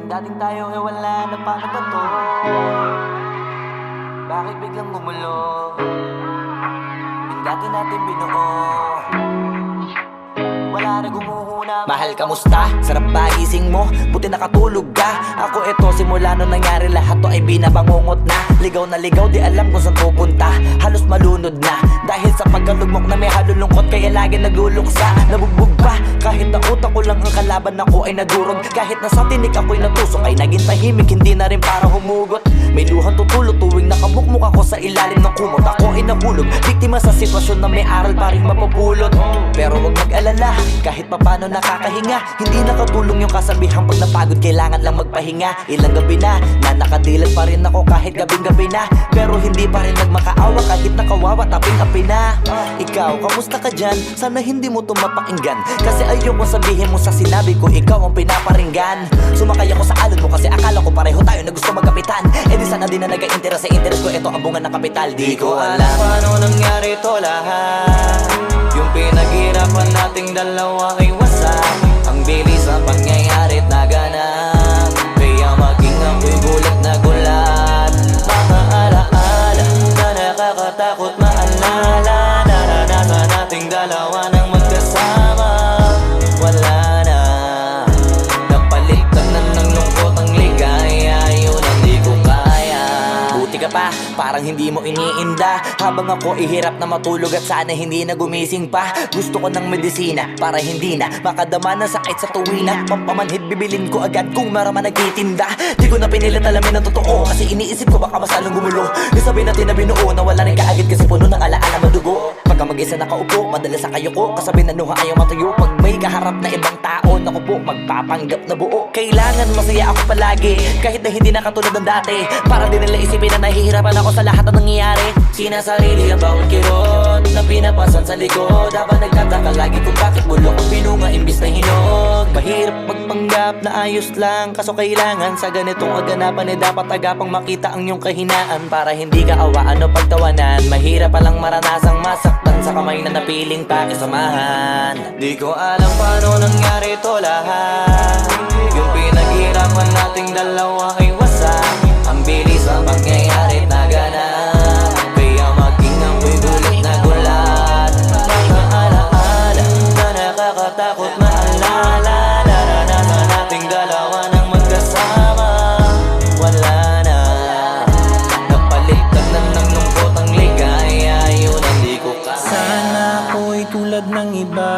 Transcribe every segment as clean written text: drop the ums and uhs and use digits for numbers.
Yung dating tayo ay wala na, paano ba to? Bakit biglang gumulo? Yung dati natin binuo, wala na gumuhuna. Mahal, kamusta? Sarap ba gising mo? Buti nakatulog ka. Ako eto, simula nung nangyari lahat to ay binabangungot na. Ligaw na ligaw, di alam kung saan pupunta. Halos malunod na dahil sa pagkalugmok na may halulungkot. Kaya lagi nagluluksa, nabugbog pa. Kahit na utak ko lang ang kalaban ako ay nadurog. Kahit na sa tinik ako'y natusok ay naging tahimik, hindi na rin para humugot. May luhang tutulog tuwing nakabukmuk ako sa ilalim ng kumot. Ako ay nahulog, biktima sa sitwasyon na may aral pa rin mapupulot. Pero wag mag-alala, kahit papano nakakahinga. Hindi nakatulong yung kasabihan, pag napagod kailangan lang magpahinga. Ilang gabi na nakadilat pa rin ako kahit gabing-gabi na. Pero hindi pa rin nagmakaawa kahit nakawawa taping-api na. Ikaw, kamusta ka dyan? Sana hindi mo to mapakinggan, kasi ayoko sabihin mo sa sinabi ko ikaw ang pinaparinggan. Sumakay ako sa alon mo kasi akala ko pareho tayo na gusto magkapitan. Eh di sana din na nag-interest sa interest ko, ito ang bunga ng kapital. Di ko alam paano nangyari to lahat. Yung pinaghirapan nating dalawa ay wasak. Ang bilis ang pangyayari't naganap, kaya maging ako'y gulat na gulat. Mga alaala na nakakatakot maalala. Naranasan nating dalawa nang magkasama. Wala na, napalitan na ng lungkot ang ligaya. Yun ang di ko kaya. Buti ka pa, parang hindi mo iniinda. Habang ako ihirap na matulog at sana hindi na gumising pa. Gusto ko ng medisina para hindi na makadama ng sakit sa tuwina. Pampamanhid bibilin ko agad kung maraman nagtitinda. Di ko na pinilit alamin ang totoo, kasi iniisip ko baka masalong gumulo. Isabi natin na binuo na wala rin kaagad kasi puno ng alaala madugo. Pagka mag-isa nakaupo, madalas sa kayo ko. Kasabi na nuha ayaw matuyo. Pag may kaharap na ibang tao, naku po, magpapanggap na buo. Kailangan masaya ako palagi, kahit na hindi na katulad ng dati. Para din nila isipin na nahihirapan ako sa lahat ng nangyayari. Sinasarili ang bawat kirot na pinapasan sa likod. Habang nagtataka lagi kung bakit bulok ang pinunga imbis na hinog. Mahirap magpanggap na ayos lang, kaso kailangan sa ganitong aganapan eh dapat agapang makita ang iyong kahinaan. Para hindi ka awaan o pagtawanan, mahirap palang maranasang masaktan sa kamay na napiling pakisamahan. Di ko alam paano nangyari to lahat. Yung pinaghirapan nating dalawa ay wasak. Ang bilis ang pangyayari't naganap, kaya maging ako'y gulat na gulat. Mga alaala na nakakatakot maalala. Naranasan nating dalawa nang magkasama. Wala na, napalitan na ng lungkot ang ligaya. Yun ang di ko kaya. Sana ako'y tulad ng iba,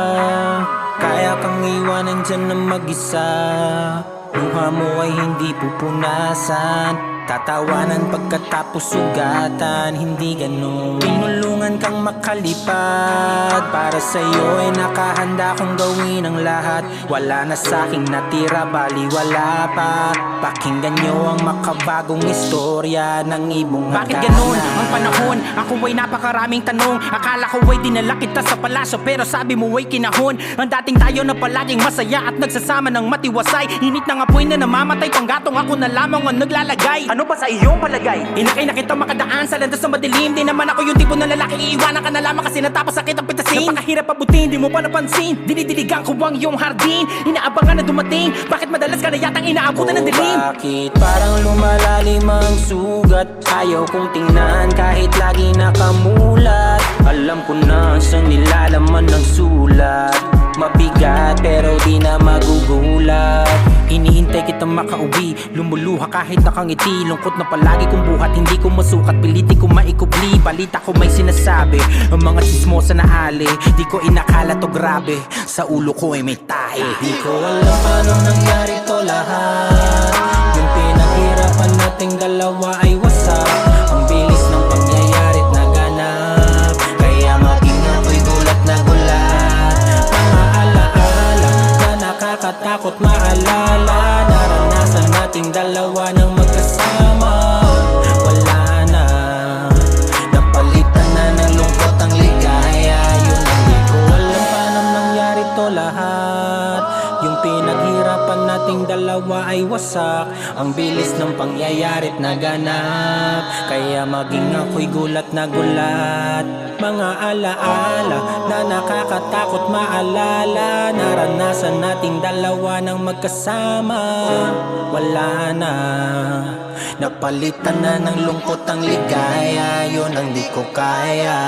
kaya kang iwanan dyan na mag-isa. Luha mo ay hindi pupunasan, tatawanan pagkatapos sugatan. Hindi ganun, tinulungan kang makalipad. Para sa'yo ay nakahanda kong gawin ang lahat. Wala na sa'king natira, bali wala pa. Pakinggan nyo ang makabagong istorya ng ibong hagana. Bakit ganun ang panahon? Ako ay napakaraming tanong. Akala ko ay dinala kita sa palasyo, pero sabi mo ay kinahon. Ang dating tayo na palaging masaya at nagsasama ng matiwasay. Init ng apoy na namamatay, panggatong ako na lamang ang naglalagay. Ano ba sa iyong palagay? Inakay na kita makadaan sa landas na madilim. Di naman ako yung tipo na lalaking iiwanan ka na lamang kasi natapos sakit ang pitasin. Napakahirap abutin, di mo pa napansin. Dinidiligan ko ang iyong hardin. Inaabangan na dumating. Bakit madalas ka na yatang inaabutan ng dilim? Bakit parang lumalalim ang sugat? Ayaw kong tingnan kahit lagi nakamulat. Alam ko na sa nilalaman ng sulat. Mabigat pero di na magugulat. Hinihintay kitang makauwi, lumuluha kahit nakangiti. Lungkot na palagi kong buhat, hindi ko masukat. Piliti ko maikubli, balita ko may sinasabi. Ang mga sismosa na ali, di ko inakala to grabe. Sa ulo ko ay may tahi. Di ko alam paano nangyari to lahat. Yung pinaghirapan nating dalawa ay wasak. Ang bilis ng pangyayari't naganap, kaya maging ako'y gulat na gulat. Mga alaala na nakakatakot maalala. Naranasan nating dalawa nang magkasama. Wala na, napalitan na ng lungkot ang ligaya. Yun ang di ko alam paano nangyari to lahat. Yung pinaghirapan pinag-iirapan nating dalawa ay wasak. Ang bilis ng pangyayari't naganap, kaya maging ako'y gulat na gulat. Mga alaala na nakakatakot maalala, naranasan nating dalawa ng magkasama. Wala na, napalitan na ng lungkot ang ligaya, yun ang di ko kaya.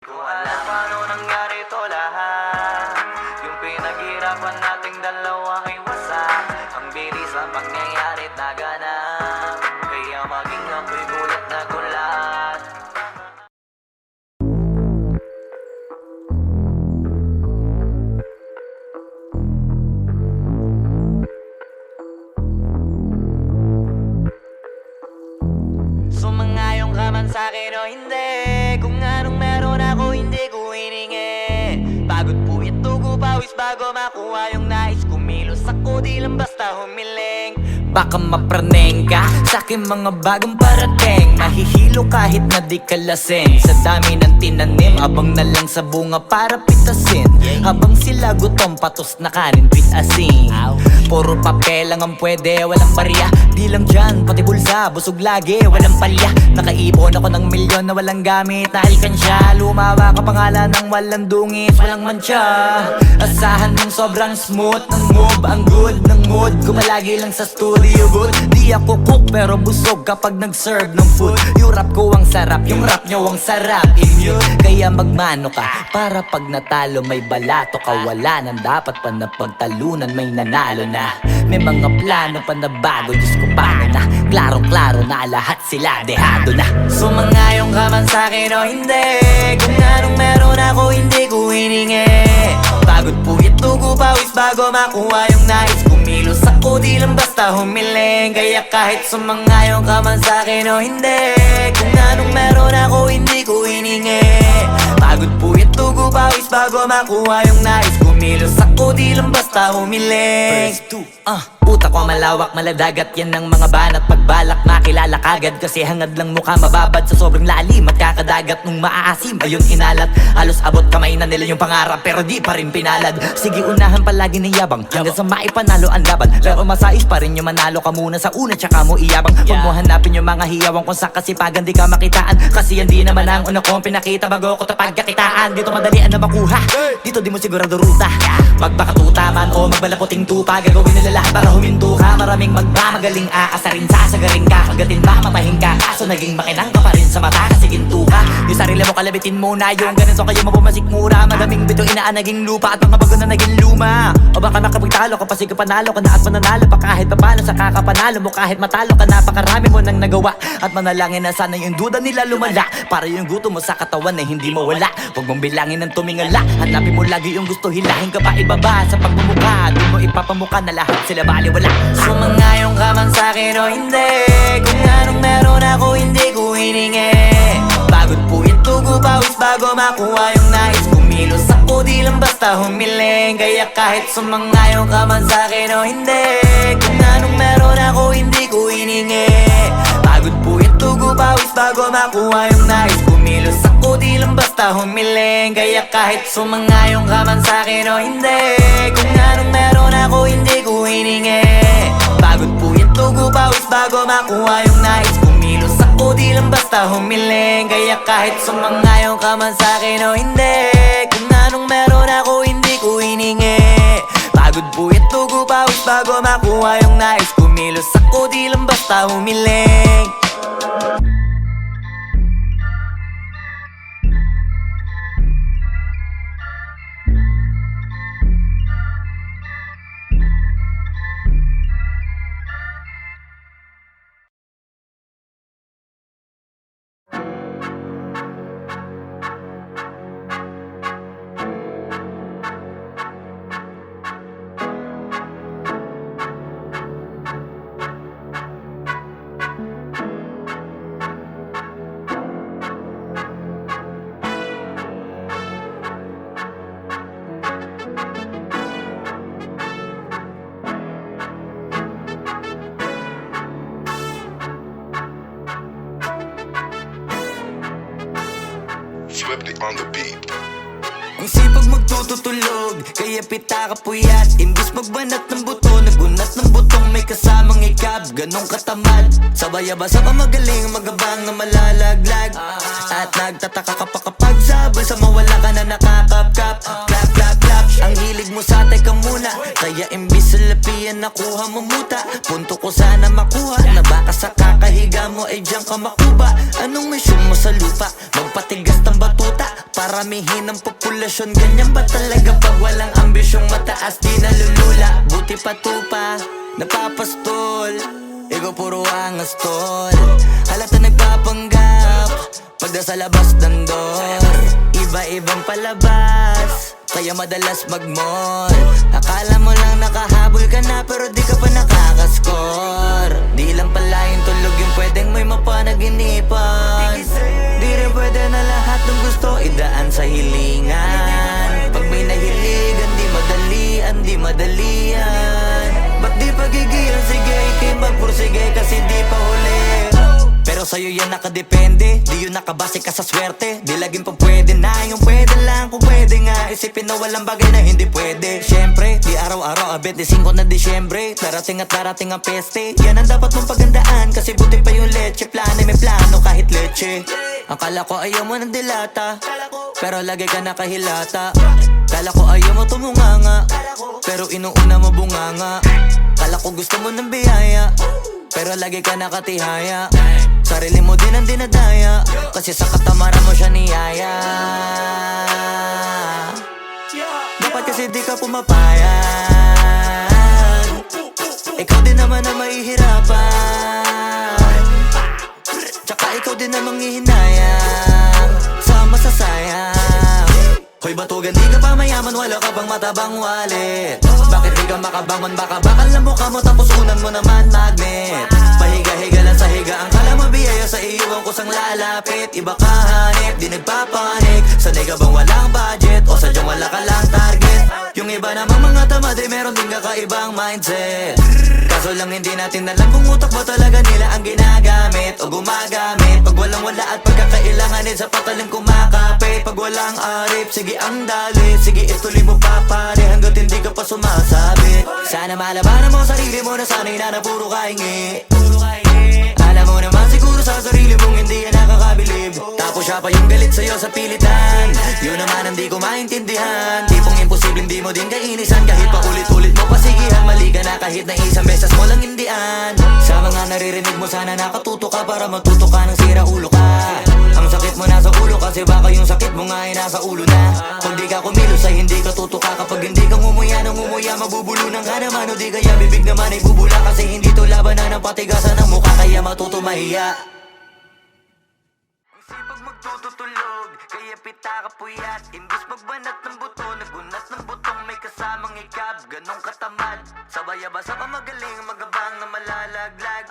Ko alam paano nangyari to lahat. Yung pinaghirapan nating dalawa ay wasak. Ang bilis ang pangyayari't naganap, kaya maging ako'y gulat na gulat. Sumangayong ka man sa'kin o hindi, kung anong meron ako hindi ko hiningi. Pagod po ito ko pawis bago makuha yung nais. Kumilos ako di lang basta humiling. Baka mapraneng ka sa'kin mga bagong parating. Mahihilo kahit na di ka lasing. Sa dami ng tinanim, abang na lang sa bunga para pitasin. Habang sila gutom, patos na kanin, pitasin. Puro papel lang ang pwede, walang barya. Di lang dyan, pati bulsa, busog lagi, walang palya. Nakaipon ako ng milyon na walang gamit na alkansya. Lumawa ka pangalan ng walang dungis, walang mancha. Asahan mong sobrang smooth ng move, ang good ng mood. Kumalagi lang sa studio booth. Di ako cook pero busog kapag nag-serve ng food. Yung rap ko ang sarap, yung rap nyo ang sarap. Immune, kaya magmano ka para pag natalo may balato ka. Wala nang dapat pa na pagtalunan, may nanalo na. May mga plano pa na bago, Diyos ko paano na. Klarong-klaro na lahat sila dehado na. Sumangayong ka man sa'kin o hindi, kung anong meron ako hindi ko hiningi. Pagod po ito ko pawis bago makuha yung nais. Kumilos ako di lang basta humiling, kaya kahit sumangayong ka man sa'kin o hindi, kung anong meron ako hindi ko hiningi. Pagod po ito ko pawis bago makuha yung nais. Kumilos ako di lang basta humiling. Utak ko malawak, maladagat yan ng mga banat. Pagbalak makilala kagad kasi hangad lang mukha mababad sa sobrang lalim at kakadagat nung maaasim. Ayun inalat, halos abot kamay na nila yung pangarap pero di pa rin pinalad. Sige unahan palagi ng yabang hanggang sa maipanalo ang laban. Pero masais pa rin yung manalo ka muna sa una tsaka mo iyabang. Huwag mo hanapin yung mga hiyawang kung sa kasipagan di ka makitaan. Kasi yan di naman ang una kong pinakita bago ko tapagkakitaan. Dito madalian na makuha, dito di mo sigurado ruta. Magbakatuta man o magbalaputing tupa, gagawin nila lahat para huminto ka. Maraming magmamagaling aasarin, sasagaring ka. Kagatin ba matahing ka, kaso naging makinang ka pa rin sa mata kasi ginto ka. Yung sarili mo kalabitin muna, yung ganito kayo mapumasik mura. Madaming bito inaan naging lupa at mga bago na naging luma. O baka makapagtalo ka pa sige panalo ka na at mananalo pa kahit papalo sa kakapanalo mo. Kahit matalo ka napakarami mo nang nagawa at manalangin na sana yung duda nila lumala para yung gutom mo sa katawan na hindi mo wala. Huwag mong bilangin ng tumingala, hanapin mo lagi yung gusto, hilahin ka pa ibaba sa pagmumukha. Doon mo ipapamuka na lahat sila baliwala. Sumangayong ka man sa'kin o hindi, kung anong meron ako hindi ko hiningi. Pagod po ito ko pawis bago makuha yung nais. Kumilos ako di lang basta humiling, kaya kahit sumangayong ka man sa'kin o hindi, kung anong meron ako hindi ko hiningi. Pagod po ito ko pawis bago makuha yung nais. Kumilos ako di lang basta humiling, kaya kahit sumangayong ka man sa'kin o hindi, kung anong meron ako hindi ko hiningi. Pagod po ito ko pawis bago makuha yung nais. Kumilos ako di lang basta humiling, kaya kahit sumangayong ka man sa'kin o hindi, kung anong meron ako hindi ko hiningi. Pagod po ito ko pawis bago makuha yung nais. Kumilos ako di lang basta humiling. on the beat. Ang sipag magtututulog, kaya pita ka puyat. Imbis magbanat ng buto, nagunat ng butong may kasamang ikab. Ganong katamad, sabay-abasa ka magaling, magabang na malalaglag. At nagtataka ka pa kapag sabay sa mawala ka na nakakapkap. Clap, clap, clap, ang hilig mo sa teka muna. Kaya imbis sa lapian nakuha mo muta. Punto ko sana makuha, na baka sa kakahiga mo ay diyan ka makuba. Anong mission mo sa lupa? Magpatigas ng batuta, paramihin ang populasyon. Ganyan ba talaga pag walang ambisyong mataas di nalulula? Buti pa tupa, napapastol, ikaw puro angas tol. Halata nagpapanggap, pagda sa labas ng door. Iba-ibang palabas, kaya madalas mag-mall. Akala mo lang nakahabol ka na, pero di ka pa nakakascore. Di lang pala yung tulog yung pwedeng may mapanaginipan. Di rin pwede na lahat ng gusto idaan sa hilingan. Pag may nahiligan, di madalian. Ba't di pagigilan, sige, ikay magpursige kasi di pa huli. Pero sa'yo yan nakadepende, di yun nakabase ka sa swerte. Di laging pa pwede na, yung pwede lang kung pwede nga. Isipin na walang bagay na hindi pwede. Siyempre, di araw-araw, 25 na Disyembre. Darating at darating ang peste, yan ang dapat mong pagandaan. Kasi buti pa yung leche, plano may plano kahit leche. Akala ko ayaw mo ng dilata, pero lagi ka nakahilata. Kala ko ayaw mo tumunganga, pero inuuna mo bunganga. Kala ko gusto mo ng biyaya, pero lagi ka nakatihaya. Sarili mo din ang dinadaya, kasi sa katamaran mo siya niyaya. Dapat kasi di ka pumapayag, ikaw din naman ang mahihirapan. Tsaka ikaw din ang manghihinayang sa masasayang. Hoy batugan, di ka pa mayaman, wala ka bang matabang wallet? Bakit di ka makabangon, baka bakal na mukha mo tapos unan mo naman magnet. Pahiga-higa lang sa higa, ang kala mo biyaya sa iyo ang kusang lalapit. Iba ka hanip, di nagpapanik. Sanay ka bang walang budget o sadyang wala ka lang target? Yung iba namang mga tamad ay meron din kakaibang mindset. Kaso lang hindi natin alam kung utak ba talaga nila ang ginagamit o gumagamit. Pag walang wala at pagkakailanganin sa patalim kumakapit. Pag walang arip, sige ang dali, sige ituloy mo pa pare hanggat hindi ka pa sumasabi. Sana malabanan mo sarili mo na sanay na puro kahingi. Alam mo naman siguro sa sarili mong hindi yan nakakabilib. Tapos siya pa yung galit sa'yo sa pilitan. Yun naman ang di ko maintindihan. Tipong imposibleng di mo din kainisan. Kahit pa ulit-ulit mo pasigihan, mali ka na kahit na isang beses mo lang hindian. Sa mga naririnig mo sana nakatuto ka para matuto ka ng sira ulo ka. Ang sakit mo nasa ulo kasi baka yung sakit mo nga ay nasa ulo na. Kung di ka kumilos ay hindi ka tutuka. Kapag hindi ka ngumuya ng ngumuya, mabubulunan ka naman. O di kaya bibig naman ay bubula. Kasi hindi to labanan ng patigasan ng mukha, kaya matuto mahiya. Ang sipag magtututulog, kaya pita ka puyat. Imbis magbanat ng buto, nagunat ng butong may kasamang ikab. Ganong katamad, sabay-abasa ka magaling, magabang na malalaglag.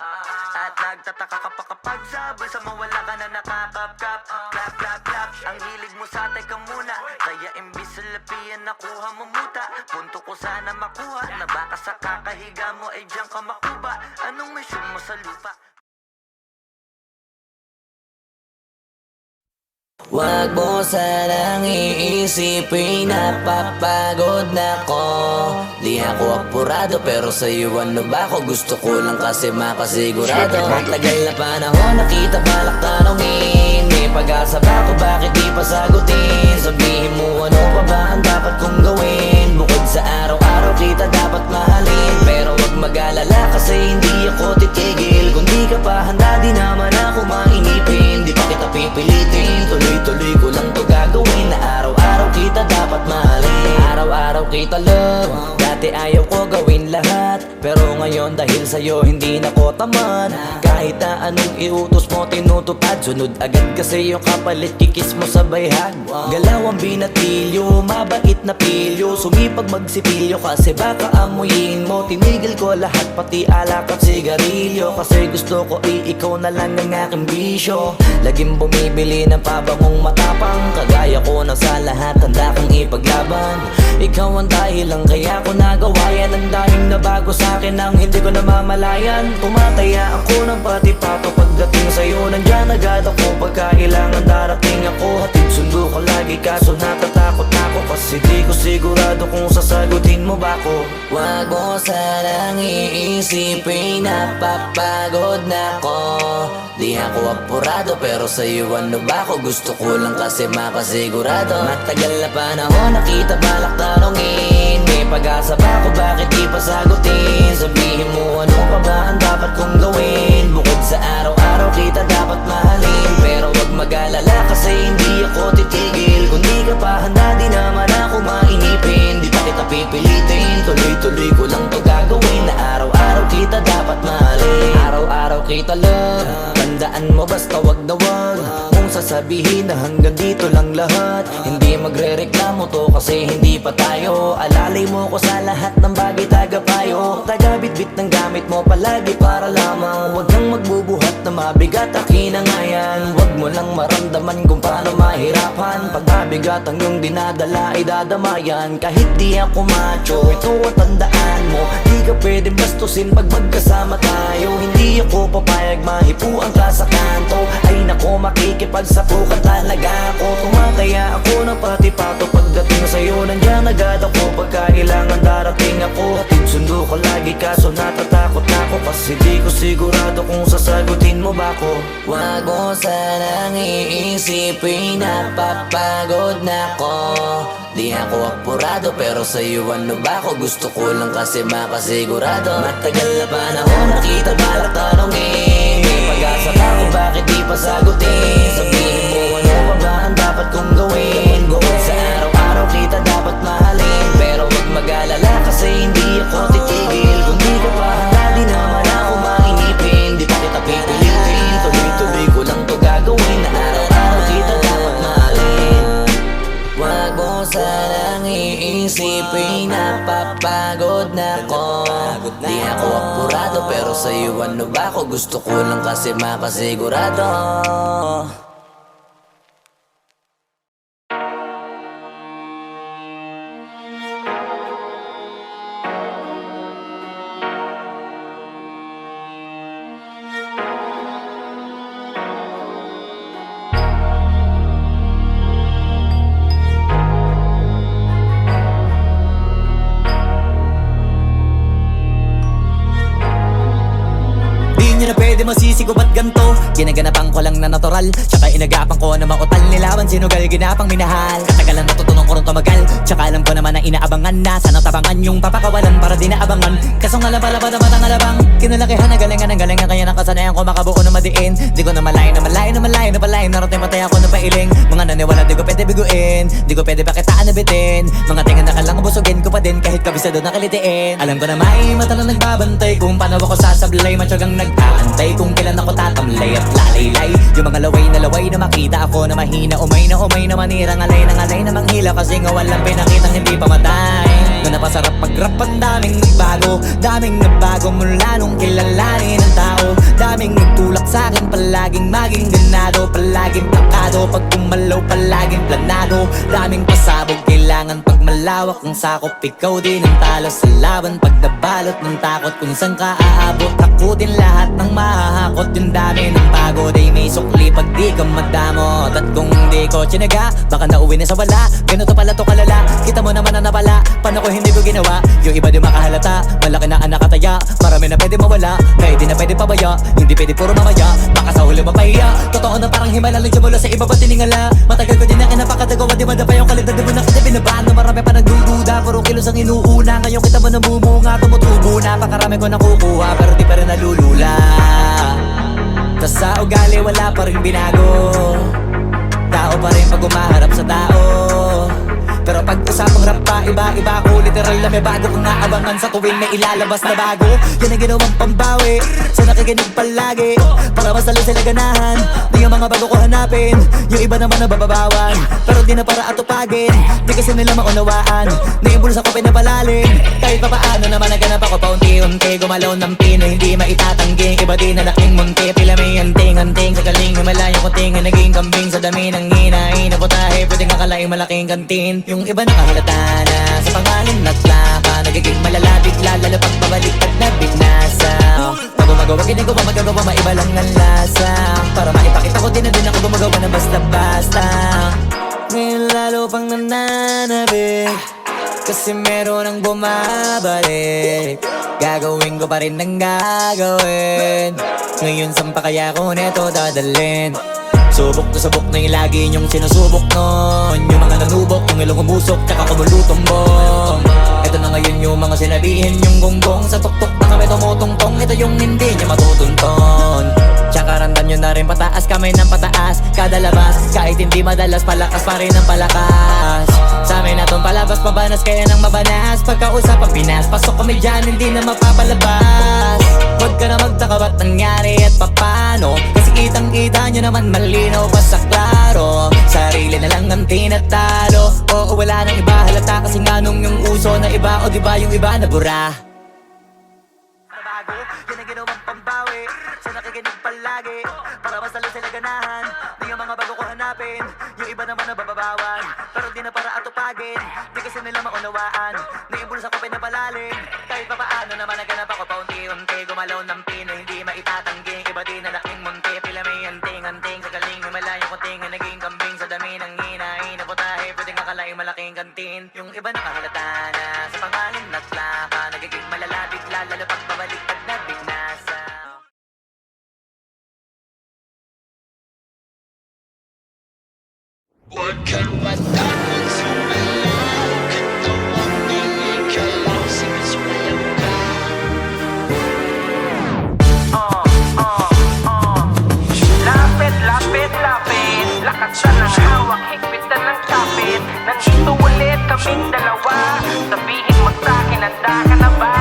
At nagtataka ka pa kapag sabay sa mawala ka na nakakapkap. Clap, clap, clap, ang hilig mo sa teka muna. Kaya imbis sa lapian nakuha mo muta. Punto ko sana makuha, na baka sa kakahiga mo ay diyan ka makuba. Anong mission mo sa lupa? Wag mo sanang iisipin, napapagod na ko. Di ako apurado pero sa'yo ano ba ako? Gusto ko lang kasi makasigurado. Tagal na panahon nakita balak tanongin. May pag-asa ba ako, bakit di pa sagutin? Sabihin mo ano pa ba ang dapat kong gawin? Bukod sa araw-araw kita dapat mahalin. Pero wag mag-alala kasi hindi ako titigil. Kung di ka pa handa di naman ako mainipin. Di pa kita pipilitin, tuloy-tuloy ko lang to gagawin. Na araw-araw kita dapat mahalin. Araw-araw kita love. Dati ayaw ko gawin lahat, pero ngayon dahil sa'yo hindi na ko tamad. Kahit na anong iutos mo tinutupad, sunod agad kasi yung kapalit kikis mo sa bayhag. Galaw ang binatilyo, mabait na pilyo. Sumipag magsipilyo kasi baka amuyin mo. Tinigil ko lahat pati alak at sigarilyo. Kasi gusto ko ay ikaw na lang ang aking bisyo. Laging bumibili ng pabangong matapang, kagaya ko na sa lahat handa kang ipaglaban. Ikaw ang dahilan kaya ko nagawa yan. Ang daming nabago sa'kin nang hindi ko namamalayan. Tumataya ako ng pati-pato pagdating sa'yo. Nandyan agad ako pagka kailangan darating ako. Hatid sundo ko lagi kaso natatakot ako, kasi di ko sigurado kung sasagutin mo ba ko. Wag mo sanang iisipin napapagod na ko. Di ako apurado pero sa'yo ano ba ko? Gusto ko lang kasi mapasigurado. Matagal na panahon nakita balak tanongin. May pag-asa ba ko, bakit di pa sagutin? Sabihin mo ano pa ba ang dapat kong gawin? Bukod sa araw-araw kita dapat mahalin. Pero wag mag-alala kasi hindi ako titigil. Kung di ka pa handa di naman ako mainipin. Di pa kita pipilitin, tuloy-tuloy ko lang to gagawin. Na araw-araw kita dapat mahalin. Araw-araw kita love. Tandaan mo basta wag na wag mong sasabihin na hanggang dito lang lahat. Hindi magre-reklamo to kasi hindi pa tayo. Alalay mo ko sa lahat ng bagay tagapayo. Tagabit-bit ng gamit mo palagi para lamang. Wag kang magbubuhat na mabigat akin na nga yan. Wag mo lang maramdaman kung paano mahirapan. Pag mabigat ang iyong dinadala ay dadamayan. Kahit di ako macho, ito at tandaan mo. Di ka pwede bastusin pag magkasama tayo. Hindi ako papayag mahipuan ka sa kanto. Ay nako makikipagsapukan talaga ako. Tumataya ako ng pati-pato pagdating sa'yo. Nandyan agad ako pagka kailangan darating ako. Hatid sundo ko lagi kaso natatakot ako, kasi di ko sigurado kung sasagutin mo ba ko. Wag mo sanang iisipin napapagod na ko. Di ako apurado pero sa'yo ano ba ko? Gusto ko lang kasi mapasigurado. Matagal na panahon nakita balak tanongin. May pag-asa ba ko, bakit di pa sagutin? Sabihin mo ano pa ba ang dapat kong gawin? Bukod sa araw-araw kita dapat mahalin. Pero wag mag-alala kasi hindi ako titigil. Kung di ka pa handa di naman ako mainipin. Di pa kita pipilitin, tuloy-tuloy ko lang to gagawin. Na araw-araw kita dapat mahalin. Wag mo sanang iisipin napapagod na ko. Di ako apurado pero sa'yo ano ba ko? Gusto ko lang kasi mapasigurado. Di nyo na pwede masisi ko ba't ganto. Ginaganapan ko lang na natural, tsaka inagapan ko na mautal. Nilawan sinugal, ginapang minahal. Katagalan natutunan ko rin tumagal, tsaka alam ko naman na inaabangan na. Sana tabangan yung papakawalan para di naabangan. Kaso nga labalaban naman ang alabang kinalakihan na galingan ng galingan. Kaya nakasanayan ko makabuo na madiin. Di ko na malayo na malayo na malayo na palayo. Narating matay ako na pailing. Mga naniwala di ko pwede biguin. Di ko pwede pakitaan na bitin. Mga tingan na kalang busugin ko pa din kahit kabisado na kalitiin. Alam ko na may mata na nagbabantay kung paano ako sasablay. Matyagang nag-aantay kung kailan ako tatamlay at lalaylay. Yung mga laway na makita ako na mahina. Umay na manirang alay na manghila. Kasi nga walang pinakitang hindi pamatay. Na napasarap pag-rap ang daming nagbago mula nung kilalanin ang tao. Daming nagtulak sa'kin palaging maging ganado. Palaging plakado pag kumalaw palaging planado. Daming pasabog kailangan pag malawak ang sakop. Ikaw din ang talo sa laban pag nabalot ng takot. Kung saan ka aabot ako din lahat ng mahahakot. Yung dami ng pagod ay may sukli pag di ka madamot. At kung di ko tsinaga baka nauwi na sa wala. Ganito pala to kalala, kita mo naman na napala. Paano ko hindi ko ginawa? Yung iba di makahalata. Malaki na ang nakataya, marami na pwede mawala. Kaya di na pwede pabaya, hindi pwede puro mamaya. Baka sa huli mapahiya, totoo na parang himala lang siya mula sa iba ba tiningala. Matagal ko din na kinapakatagawa, di madapa yung kalidad. Di mo na kita binabaan na marami pa nagdududa. Puro kilos ang inuuna, ngayon kita mo namumunga. Tumutubo na, pakarami ko nakukuha. Pero di pa rin nalulula. Tas sa ugali wala pa rin binago. Tao pa rin pag umaharap sa tao. Pero pag usapang rap pa, iba-iba ko. Literal na may bago kong naabangan sa tuwing may ilalabas na bago. Yan ang ginawang pambawi sa nakikinig palagi, para mas lalo sila ganahan. Di ang mga bago ko hanapin, yung iba naman nabababawan. Pero di na para atupagin, di kasi nila maunawaan. Na yung bulsa ko pinapalalim, kahit pa paano naman naganap ako paunti-unti. Gumalaw ng pino, hindi maitatangging. Iba din na laking munti, pila may anting-anting. Sa galing, himalayang kunting, naging kambing sa dami ng hinahin. Naputahe, pwedeng akalain nakalaing malaking kantin. Yung iba nakahalata na sa pangalan at laka, nagiging malala bigla, lalo pag babaliktad na binasa. Pag gumagawa, ginagawa, magagawa, maiba lang ang lasa. Para maipakita ko din na din ako gumagawa ng basta-basta. Ngayon lalo pang nananabik, kasi meron ang bumabalik. Gagawin ko pa rin ang gagawin. Ngayon saan pa kaya ko neto dadalhin? Subok na yung lagi niyong sinusubok nun. Yung mga nanubok, yung ilong umusok, tsaka kumulutumbong. Ito na ngayon yung mga sinabihin yung gonggong. Sa tuktok na kami tumutungtong, ito yung hindi niya matutunton. Tsaka randam nyo na rin pataas, kamay ng pataas kada labas, kahit hindi madalas, palakas pa rin ang palakas. Sa amin na tong palabas, mabanas kaya nang mabanas. Pagkausap ang Pinas, pasok kami dyan, hindi na mapapalabas. Huwag ka na magtaka ba't nangyari at papano, kasi kitang-kita nyo naman malinaw pa sa klaro. Sarili na lang ang tinatalo, oo wala nang iba halata, kasi nga nung yung uso na iba, o diba yung iba na bura. Bago, yun ang ginawang pambawi sa nakikinig palagi, para mas lalo sila ganahan. Di yung mga bago ko hanapin, yung iba naman na bababawan, pero di na para atupagin. Di kasi nila maunawaan, naibulsa ko pinapalalim. Kahit pa paano naman naganap ako paunti-unti, gumalaw ng pino, hindi maitatangging. Iba din na laking munti, pila may anting-anting. Sa galing may malayo kunting, naging kambing sa dami ng hinahin. Naputahe, pwedeng akalaing malaking kantin. Yung iba nakahalata na sa pangalan at laka, nagiging malala bigla, lalo pag babaliktad na binasa. Huwag kang matakot sumayaw, katawang ikaw lang sumisumayaw ka. Lapit, lapit, lapit, lakat siya ng hawak, higpitan ng kapit. Nandito ulit kaming dalawa, sabihin mo sa'kin, handa ka na ba?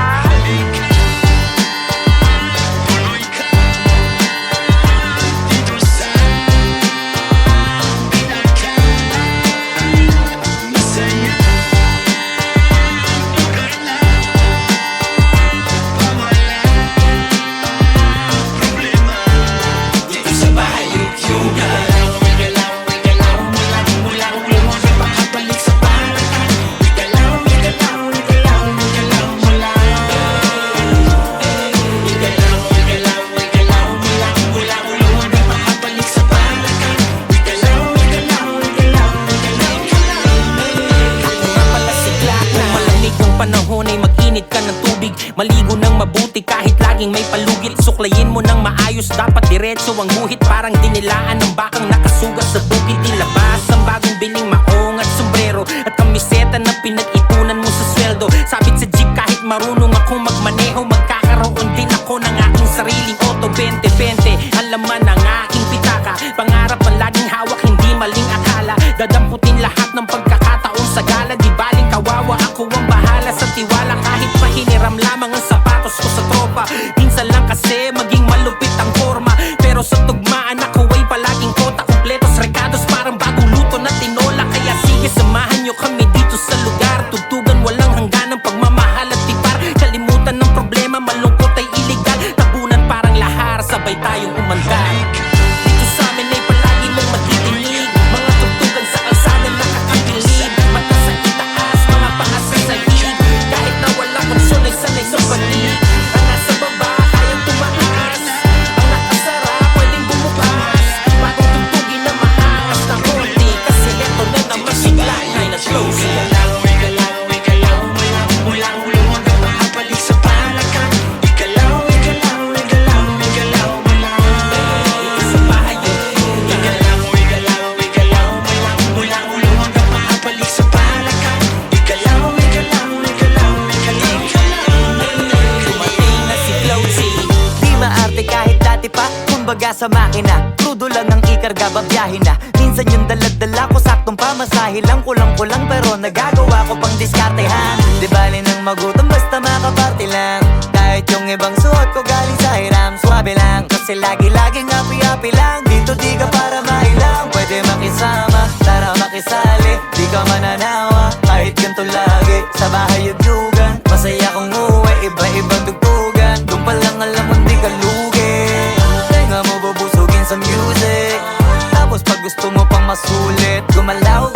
Tuloy ka dito sa pinaka masaya lugar na wala problema. Dito sa bahay yugyugan, wigalaw mula ulo hanggang makabalik sa parakan. Wigalaw mula Wigalaw mula ulo hanggang makabalik sa parakan. Wigalaw Ako nga pala si Glock. Kung malamig ng panahon ay mag-init ka ng tubig, maligo ng mabuti kahit laging may palugit. Suklayin mo ng maayos, dapat diretso ang guhit. Parang dinilaan ng bakang nakasugat sa bukid. Ilabas ang bagong biling maong at sombrero, at kamiseta na pinag-ipunan mo sa sweldo. Sabit sa jeep kahit marunong ako magmaneho, magkakaroon din ako ng aking sariling auto 2020. Alaman ang aking pitaka, pangarap ang laging hawak, hindi maling akala. Dadamputin lahat ng pagkakataon sa gala, di baling kawawa, ako ang bahala sa tiwala. Kahit pahiniram lamang ang sapatos ko sa tropa, minsan lang kasi maging malupit ang forma. Pero sa tugmaan ako ay palaging kota, kumpletos recados, parang bagong luto na tinola. Kaya sige samahan nyo kami dito sa lugar, tugtugan walang hangganang pagmamahal at tipar. Kalimutan ng problema, malungkot ay iligal, tabunan parang lahar, sabay tayong umandar. Dito sa amin ay palagi mong matidinig, mga tugtugan sa kalsada nakakabilib. Mata sa itaas, mga paa sa sahig, kahit na wala kang sunay sanay sa panig. Ang nasa baba, kayang tumaas, ang nakasara, pwedeng bumukas. Bagong tugtugin na maangas na konti, kasi eto na naman si Glock 9 at Lozy. Wigalaw mula ulo hanggang makabalik sa parakan. Wigalaw mula Sa bahay yun, Wigalaw mula ulo hanggang makabalik sa parakan. Wigalaw dumating na si Lozy. Di maarte kahit dati pa, kumbaga sa makina, crudo lang ang ikarga, babiyahin na. Minsan yung dala-dala ko, saktong pamasahe lang, kulang-kulang, pero nagagawa ko pang diskartehan. Di bali nang magutom, basta makaparte lang. Kahit yung ibang suot ko galing sa hiram, swabe lang, kasi lagi-laging happy-happy lang. Dito di ka para mailang, pwede makisama, tara makisali, di ka mananawa. Kahit ganito lagi, sa bahay yugyugan, masaya kong uwi, iba-ibang tugtugan. Doon pa lang alam mo di ka lugi, tenga mo bubusugin sa music. Tapos pag gusto mo pang masulit, gumalaw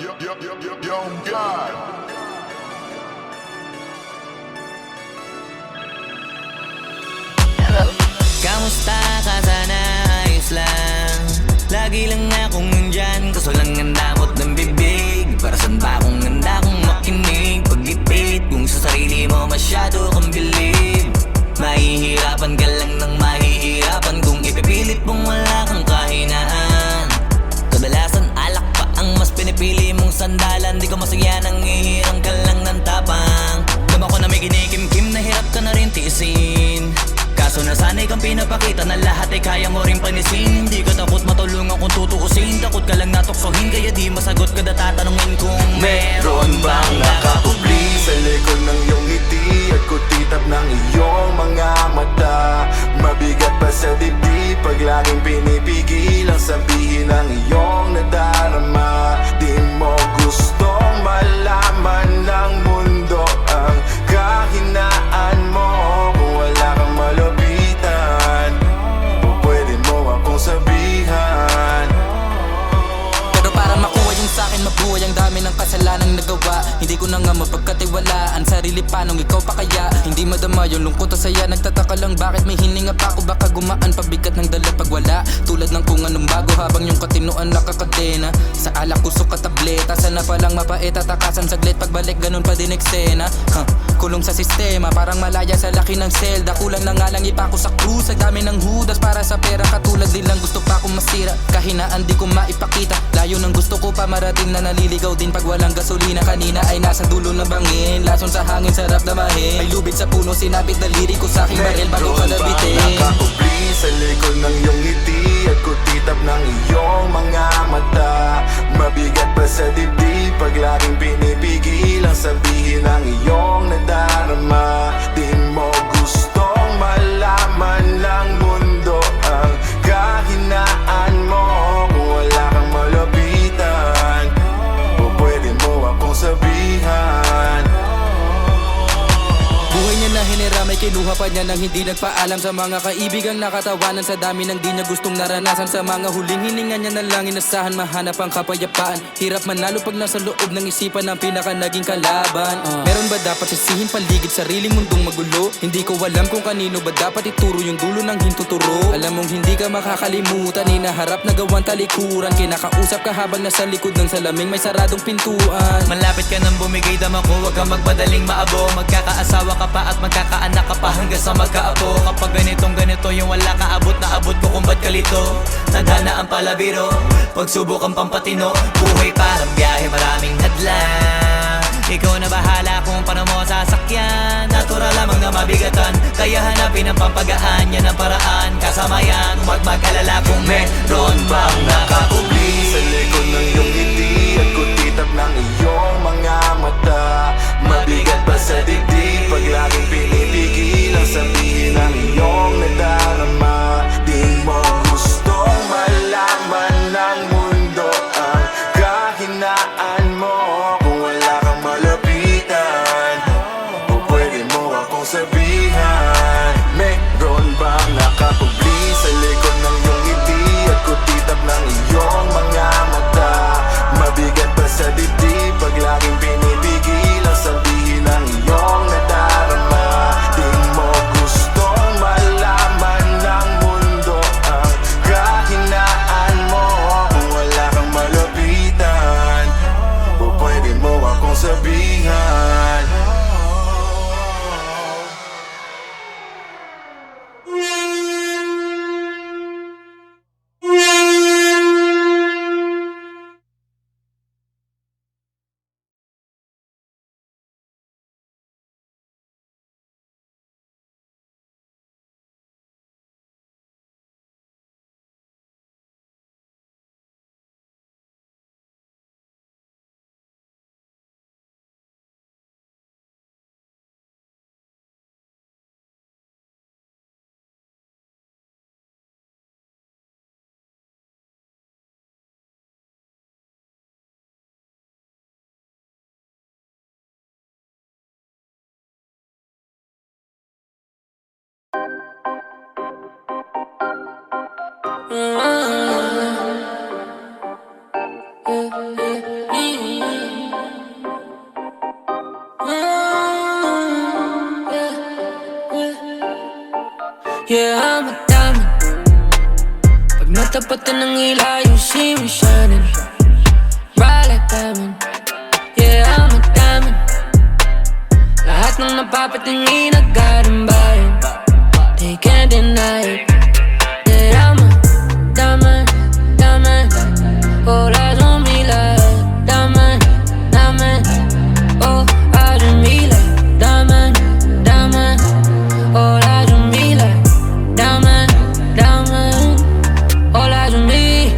Young God. Kamusta ka sana? Ayos lang. Lagi lang akong nandyan, kaso lang ang damot ng bibig. Para saan ba akong handa kung makinig? Pag-ipit, kung sa sarili mo masyado kang bilib. Mahihirapan ka lang ng mahihirapan kung ipipilit mong wala kang kahinaan. Kadalasan alak pa ang mas pinipili mong sandalan. Di ko masaya nang ihirang ka lang ng tapang. Dama ko na may kinikimkim na hirap ka na rin tiisin. Kaso nasanay kang pinapakita na lahat ay kaya mo rin panisin. Hindi ka takot matulungan kung tutuusin. Takot ka lang natuksohin kaya di masagot ka na tatanungin kung meron bang nakakubli Sa likod ng iyong ngiti at kutitap ng iyong mga mata. Mabigat pa sa dibdib pag laging pinipigil ang sabihin ng iyong nadarama. Di mo gustong malaman ng mundo ang kahinaan mo. Kung wala kang malapitan, pwede mo akong sabihan. Pero para makuha yung sa'kin mabuhay, ang dami ng kasalanang nagawa. Hindi ko na nga mapagkatiwalaan sarili panong ikaw pa kaya. Hindi madama yung lungkot o saya. Nagtataka lang bakit may hininga pa ako. Baka gumaan pabigat ng dala pag wala. Tulad ng kung anong bago habang yung katinuan nakakadena. Sa alak kusok ka tableta. Sana palang mapait at takasan saglit. Pagbalik ganun pa din eksena. Kulong sa sistema parang malaya sa laki ng selda. Kulang na nga lang ipako sa krus. Ang dami ng hudas para sa pera. Katulad nilang gusto pa akong masira. Kahinaan di ko maipakita. Layo ng gusto ko pa marating na naliligaw din pag walang gasolina. Kanina ay nasa dulo ng bangin. Lason sa hangin sarap damahin. May lubid sa puno sinapit na lirik ko sa aking baril bago ka nabitin. Nakakubli sa likod ng iyong ngiti at kutitap ng iyong mga mata. Mabigat pa sa dibdib pag laging pinipigil ang sabihin ng iyong nadarama. Di mo gustong malaman ng mundo ang kahinaan mo. Kung wala kang malapitan, pwede mo akong sabihan. Buhay niya na hiniramay, kinuha pa niya nang hindi nagpaalam sa mga kaibigang nakatawanan. Sa dami ng di niya gustong naranasan, sa mga huling hininga niya na lang inasahan. Mahanap ang kapayapaan, hirap manalo pag nasa loob ng isipan ng pinaka naging kalaban. Meron ba dapat sisihin paligid sariling mundong magulo? Hindi ko alam kung kanino ba dapat ituro yung dulo ng hintuturo. Alam mong hindi ka makakalimutan, inaharap na gawang talikuran. Kinakausap ka habang nasa likod ng salaming may saradong pintuan. Malapit ka nang bumigay dama ko, huwag kang magmadaling maabo. Magkakaasawa ka pa at magkakaanak ka pa hanggang sa magkaapo. Kapag ganito yung wala ka abot na abot ko kung ba't kalito. Nadana ang palabiro, pagsubok ang pampatino. Buhay parang biyahe, maraming hadlang. Ikaw na bahala kung paano mo sasakyan. Natural lamang na mabigatan, kaya hanapin ang pampagaan. Yan ang paraan, kasama yan. Huwag mag-alala kung meron bang nakakubli Sa likod ng iyong ngiti at kutitap ng iyong mga mata. Mabigat pa sa dibdib pag laging pinipigil ang sabihin ng iyong nadarama. Di mo gustong malaman ng mundo ang kahinaan mo. Kung wala kang malapitan, pwede mo akong sabihan. Meron bang nakakubli sa likod ng iyong ngiti at kutitap ng iyong mga mata. Mabigat pa sa dibdib pag laging pinipigil ang sabihin ng iyong nadarama. Di mo gustong malaman ng mundo ang kahinaan mo. Kung wala kang malapitan, pwede mo akong sabihan. natapatan ng ilaw, you see me shining bright like diamond. Yeah, I'm a diamond. Lahat ng napapatingin agad-ang bayan, they can't deny it. Yeah, I'm a diamond, diamond. All eyes on me like diamond, diamond. All eyes on me like diamond, diamond. All eyes on me like diamond, diamond. All eyes on me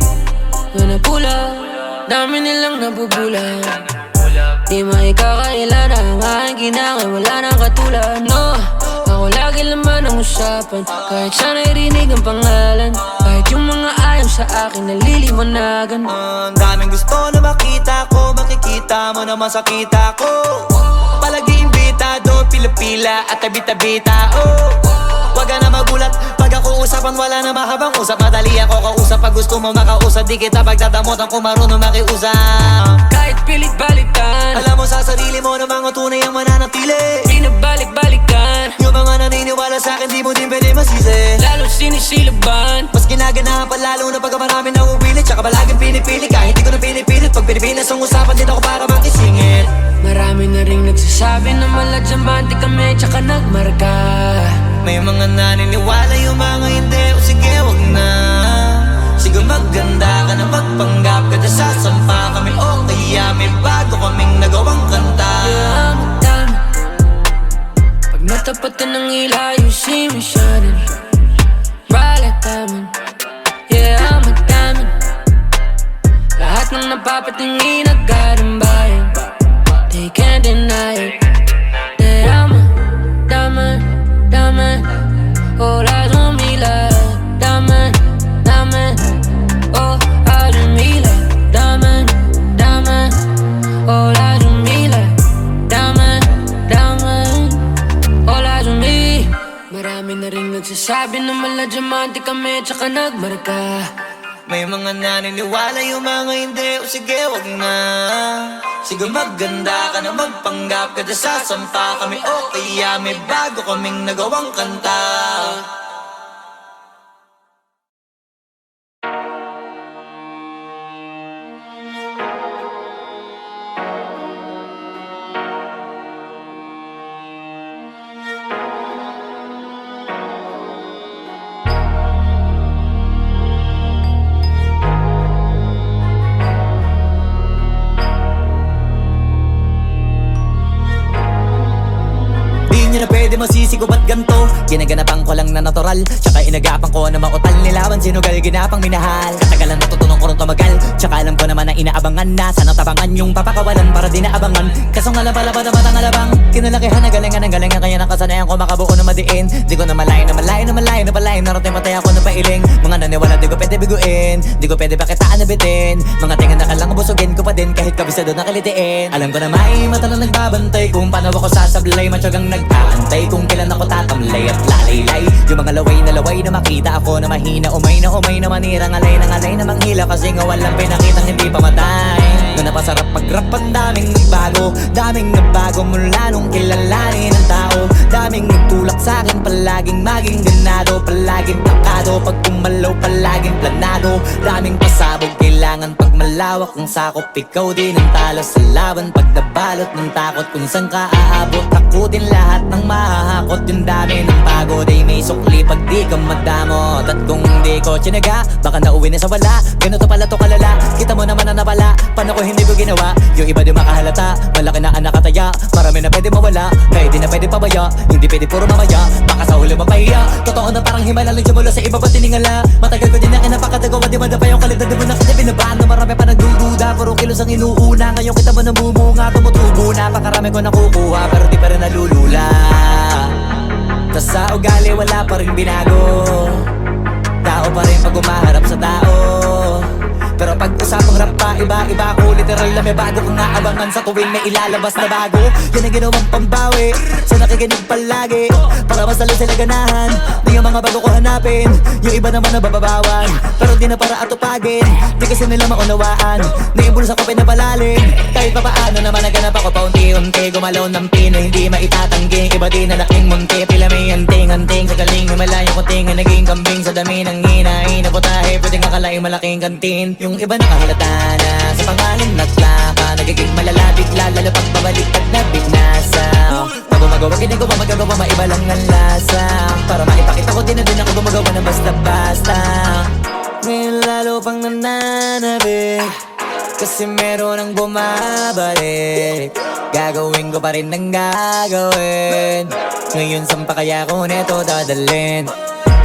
when I pull up. Dami nilang nabubulan, di maikakailan ang aking ginangay, wala nang katulad. No, ako lagi laman ang usapan, kahit saan ay rinig ang pangalan. Kahit yung mga ayaw sa akin naliliwanagan. Ang daming gusto na makita ko, makikita mo naman sa kita ko. Palagi imbitado, pila-pila at tabi-tabita, oh. Wag ka na magulat, pag ako usapan wala na mahabang usap. Madali ako kausap, pag gusto mo makausap, di kita pagdadamutan kung marunong makiusap. Kahit pilit-balikan, alam mo sa sarili mo na mga tunay ang mananatili. pinabalik-balikan, Yung mga naniniwala sa akin, di mo din pwede masisi. lalo sinisilaban. Mas ginaganahan pa lalo na pagka marami na upilit. Tsaka palaging pinipili ka, hindi ko na pinipilit. Pag Pilipinas ang usapan, din ako para makisingit. Marami na ring nagsasabi na maladyamante kami, tsaka nagmarka. May mga naniniwala, yung mga hindi. O sige, wag na. Sige, maganda ka na, magpanggap ka na, sasampa kami. O kaya may bago kaming nagawang kanta. Yeah, I'm a diamond. Pag natapatan ng ilaw, you see me shining bright like diamond. Yeah, I'm a diamond. Lahat ng napapatingin agad-ang bayan, they can't deny it. Yeah, I'm a diamond, diamond. All eyes on me like diamond, diamond. All eyes on me like diamond, diamond. All eyes on me like diamond, diamond. All eyes on me. Marami na ring nagsasabi na maladyamante kami, tsaka nagmarka. May mga naniniwala, yung mga hindi. O sige, wag na. Sige, maganda ka na, magpanggap ka na, sasampa kami. O kaya may bago kaming nagawang kanta. Di nyo na pwede masisig o ba't ganto? Ginaganapan ko lang na natural, tsaka inagapan ko na mautal. Nilawan sinugal, ginapang minahal. Katagalan natutunan ko rin tumagal, tsaka alam ko naman na inaabangan na. Sana tabangan yung papakawalan para di naabangan. Kaso nga lang pala ba naman ang alabang kinalakihan na galingan ng galingan, kaya nakasanayan ko makabuo na madiin. Di ko na malayo na malayo na malayo na palayo. Narating matay ako na pailing. Mga naniwala di ko pwede biguin, di ko pwede pakitaan na bitin. Mga tingan na kalang busugin ko pa din, kahit kabisado na kalitiin. Alam ko na may mata na nagbabantay kung paano ako sasablay. Matyagang nag-aantay kung kailan ako tatamlay at lalaylay. Yung mga laway na makita ako na mahina. Umay na manira, ngalay na manghila. Kasi nga walang pinakitang hindi pamatay. Na napasarap pag-rap, ang daming nagbago. Daming nagbago mula nung kilalanin ang tao. Daming nagtulak sa'kin, palaging maging ganado. Palaging takado, pag kumalaw palaging planado. Daming pasabog, kailangan pag malawak ang sakop. Ikaw din ang talo sa laban, pag nabalot ng takot. Kung saan ka aabot, takutin lahat ng mahahakot. Yung dami ng pagod ay may sukli pag di ka madamot. At kung di ko tsinaga, baka nauwi na sa wala. Ganito pala to kalala, kita mo naman na napala. Paano ko hindi ko ginawa, yung iba di makahalata. Malaki na anak kataya, marami na pwede mawala. Kaya di na pwede pabaya, hindi pwede puro mamaya. Baka sa huli mapahiya, totoo na parang himala. Lagyan mula sa iba pa tiningala. Matagal ko din na kinapakadagawa, di madapa yung kalidad. Di mo na kita binabaan na marami pa nagdududa. Puro kilos ang inuuna, ngayon kita mo namumunga. Tumutubo na, pakarami ko nakukuha, pero di pa rin nalulula. Tas sa ugali wala pa rin binago. Tao pa rin pag umaharap sa tao. Pero pag usapang rap pa, iba ko literal na may bago kong naabangan sa tuwing may ilalabas na bago. Yan ang ginawang pambawi sa nakikinig palagi, para mas lalo sila ganahan na yung mga bago ko hanapin. Yung iba naman nababawan, pero di na para atupagin. Di kasi nila maunawaan na yung bulsa ko pinapalalim. Kahit pa paano naman naganap ako paunti-unti, gumalaw ng Pinoy hindi maitatanggi. Iba din na laking munti, pila may anting-anting sa galing may malayo kunting na naging kambing sa dami ng hinahin na putahe. Pwedeng akalaing malaking kantin. Yung iba nakahalata na sa pangalan naglaka, nagiging malala bigla lalo pag pabaliktad na binasa. Pag gumagawa ginagawa magagawa maiba lang ang lasa, para maipakita ko din na din ako gumagawa ng basta-basta. Ngayon lalo pang nananabik kasi meron ang bumabalik. Gagawin ko pa rin ang gagawin. Ngayon saan pa kaya ko neto dadalhin?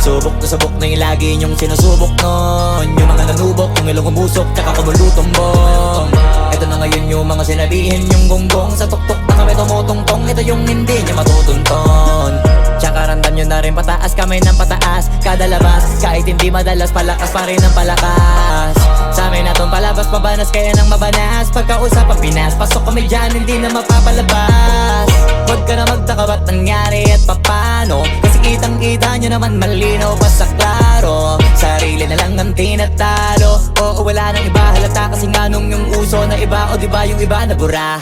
Subok na yung lagi niyong sinusubok nun. Yung mga nanubok, yung ilong umusok, tsaka kumulutumbong. Ito na ngayon yung mga sinabihin yung gonggong. Sa tuktok na kami tumutungtong, ito yung hindi niya matutunton. Tsaka randam nyo na rin pataas, kamay ng pataas kada labas, kahit hindi madalas, palakas pa rin ang palakas. Sa amin na tong palabas, pabanas kaya nang mabanas. Pagkausap ang Pinas, pasok kami dyan, hindi na mapapalabas. Huwag ka na magtaka ba't nangyari at papano, kasi kitang-kita nyo naman malinaw pa sa klaro. Sarili na lang ang tinatalo, oo wala nang iba halata, kasi nga nung yung uso na iba, o diba yung iba na bura.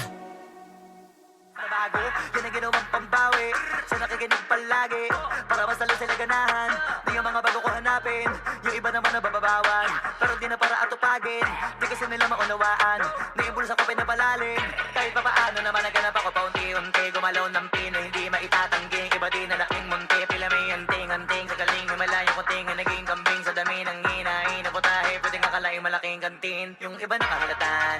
Nabago, yan ang ginawang pambawi sa nakikinig palagi, para mas lalo sila ganahan na yung mga bago ko hanapin. Yung iba naman nababawan, pero di na para atupagin. Di kasi nila maunawaan na yung bulsa ko pinapalalim. Kahit pa paano naman naganap ako paunti-unti, gumalaw ng Pinoy hindi maitatanggi. Iba din na laking munti, pila may anting-anting sa galing may malayo kunting na naging kambing sa dami ng hinahin na putahe. Pwedeng akalaing malaking kantin. Yung iba nakahalata